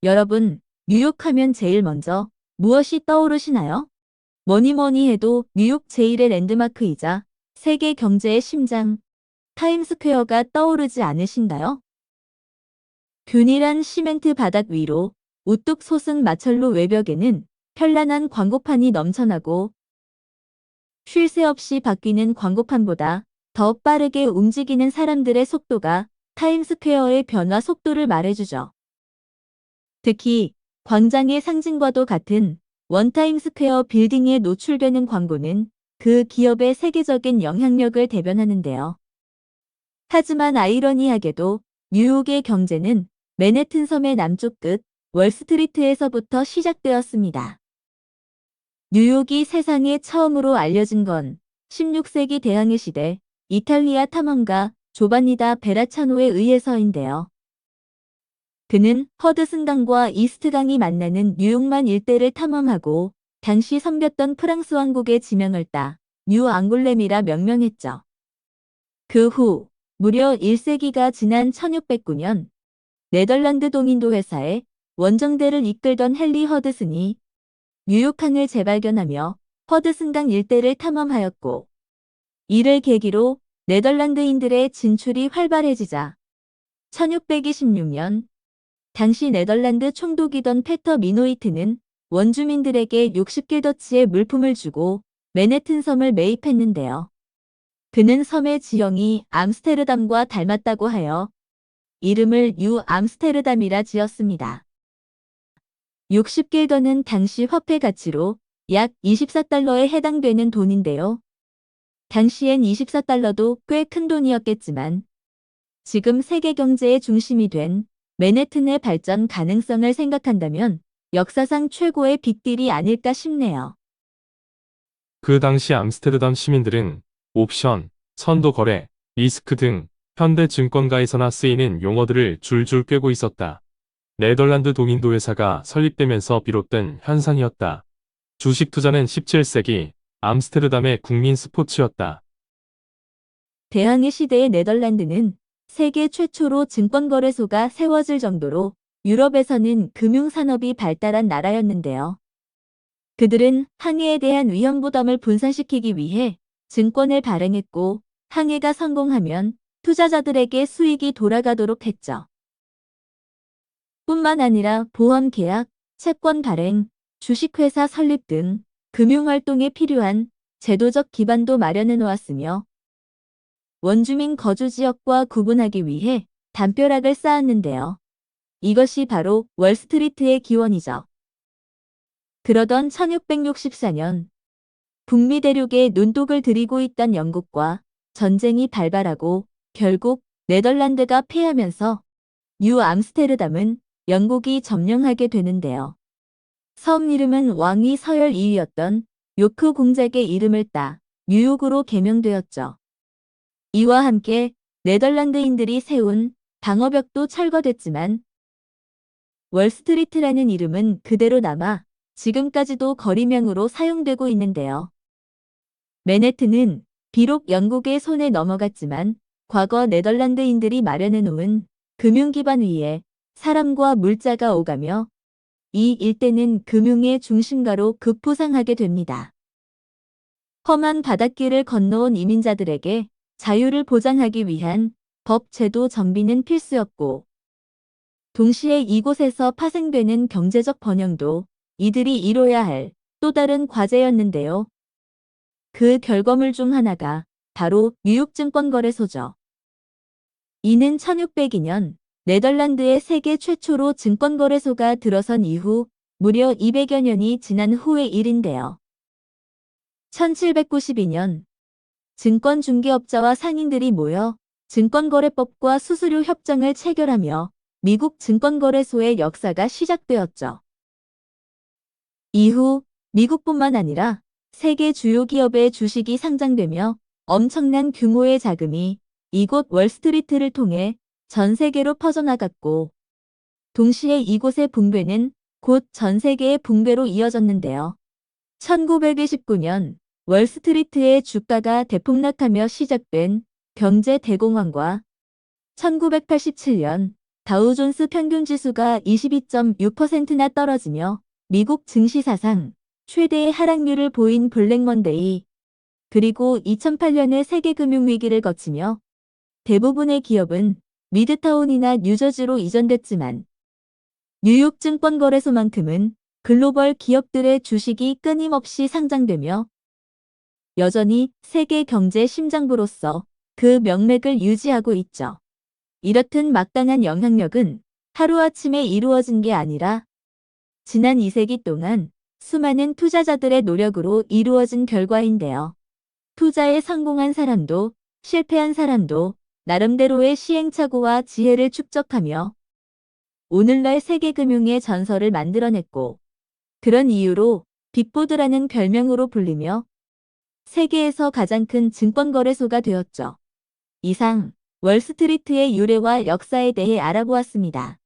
여러분, 뉴욕하면 제일 먼저 무엇이 떠오르시나요? 뭐니 해도 뉴욕 제1의 랜드마크이자 세계 경제의 심장, 타임스퀘어가 떠오르지 않으신가요? 균일한 시멘트 바닥 위로 우뚝 솟은 마철로 외벽에는 현란한 광고판이 넘쳐나고 쉴 새 없이 바뀌는 광고판보다 더 빠르게 움직이는 사람들의 속도가 타임스퀘어의 변화 속도를 말해주죠. 특히 광장의 상징과도 같은 원타임스퀘어 빌딩에 노출되는 광고는 그 기업의 세계적인 영향력을 대변하는데요. 하지만 아이러니하게도 뉴욕의 경제는 맨해튼 섬의 남쪽 끝 월스트리트에서부터 시작되었습니다. 뉴욕이 세상에 처음으로 알려진 건 16세기 대항해 시대 이탈리아 탐험가 조반니다 베라차노에 의해서인데요. 그는 허드슨강과 이스트강이 만나는 뉴욕만 일대를 탐험하고 당시 섬겼던 프랑스 왕국의 지명을 따 뉴 앙골렘이라 명명했죠. 그 후 무려 1세기가 지난 1609년 네덜란드 동인도 회사의 원정대를 이끌던 헨리 허드슨이 뉴욕항을 재발견하며 허드슨강 일대를 탐험하였고 이를 계기로 네덜란드인들의 진출이 활발해지자 1626년 당시 네덜란드 총독이던 페터 미노이트는 원주민들에게 60길더치의 물품을 주고 맨해튼 섬을 매입했는데요. 그는 섬의 지형이 암스테르담과 닮았다고 하여 이름을 뉴 암스테르담이라 지었습니다. 60길더는 당시 화폐 가치로 약 24달러에 해당되는 돈인데요. 당시엔 24달러도 꽤 큰 돈이었겠지만 지금 세계 경제의 중심이 된 맨해튼의 발전 가능성을 생각한다면 역사상 최고의 빅딜이 아닐까 싶네요. 그 당시 암스테르담 시민들은 옵션, 선도 거래, 리스크 등 현대 증권가에서나 쓰이는 용어들을 줄줄 꿰고 있었다. 네덜란드 동인도 회사가 설립되면서 비롯된 현상이었다. 주식 투자는 17세기 암스테르담의 국민 스포츠였다. 대항해 시대의 네덜란드는 세계 최초로 증권거래소가 세워질 정도로 유럽에서는 금융산업이 발달한 나라였는데요. 그들은 항해에 대한 위험 부담을 분산시키기 위해 증권을 발행했고 항해가 성공하면 투자자들에게 수익이 돌아가도록 했죠. 뿐만 아니라 보험 계약, 채권 발행, 주식회사 설립 등 금융활동에 필요한 제도적 기반도 마련해 놓았으며 원주민 거주 지역과 구분하기 위해 담벼락을 쌓았는데요. 이것이 바로 월스트리트의 기원이죠. 그러던 1664년 북미 대륙에 눈독을 들이고 있던 영국과 전쟁이 발발하고 결국 네덜란드가 패하면서 뉴 암스테르담은 영국이 점령하게 되는데요. 섬 이름은 왕위 서열 2위였던 요크 공작의 이름을 따 뉴욕으로 개명되었죠. 이와 함께 네덜란드인들이 세운 방어벽도 철거됐지만 월스트리트라는 이름은 그대로 남아 지금까지도 거리명으로 사용되고 있는데요. 맨해튼은 비록 영국의 손에 넘어갔지만 과거 네덜란드인들이 마련해 놓은 금융기반 위에 사람과 물자가 오가며 이 일대는 금융의 중심가로 급부상하게 됩니다. 험한 바닷길을 건너온 이민자들에게 자유를 보장하기 위한 법 제도 정비는 필수였고 동시에 이곳에서 파생되는 경제적 번영도 이들이 이뤄야 할 또 다른 과제였는데요. 그 결과물 중 하나가 바로 뉴욕증권거래소죠. 이는 1602년 네덜란드의 세계 최초로 증권거래소가 들어선 이후 무려 200여 년이 지난 후의 일인데요. 1792년 증권중개업자와 상인들이 모여 증권거래법과 수수료 협정을 체결하며 미국 증권거래소의 역사가 시작되었죠. 이후 미국뿐만 아니라 세계 주요 기업의 주식이 상장되며 엄청난 규모의 자금이 이곳 월스트리트를 통해 전 세계로 퍼져나갔고 동시에 이곳의 붕괴는 곧 전 세계의 붕괴로 이어졌는데요. 1929년 월스트리트의 주가가 대폭락하며 시작된 경제 대공황과 1987년 다우존스 평균 지수가 22.6%나 떨어지며 미국 증시 사상 최대의 하락률을 보인 블랙먼데이, 그리고 2008년의 세계 금융위기를 거치며 대부분의 기업은 미드타운이나 뉴저지로 이전됐지만 뉴욕 증권거래소만큼은 글로벌 기업들의 주식이 끊임없이 상장되며 여전히 세계 경제 심장부로서 그 명맥을 유지하고 있죠. 이렇듯 막강한 영향력은 하루아침에 이루어진 게 아니라 지난 2세기 동안 수많은 투자자들의 노력으로 이루어진 결과인데요. 투자에 성공한 사람도 실패한 사람도 나름대로의 시행착오와 지혜를 축적하며 오늘날 세계금융의 전설을 만들어냈고, 그런 이유로 빅보드라는 별명으로 불리며 세계에서 가장 큰 증권거래소가 되었죠. 이상 월스트리트의 유래와 역사에 대해 알아보았습니다.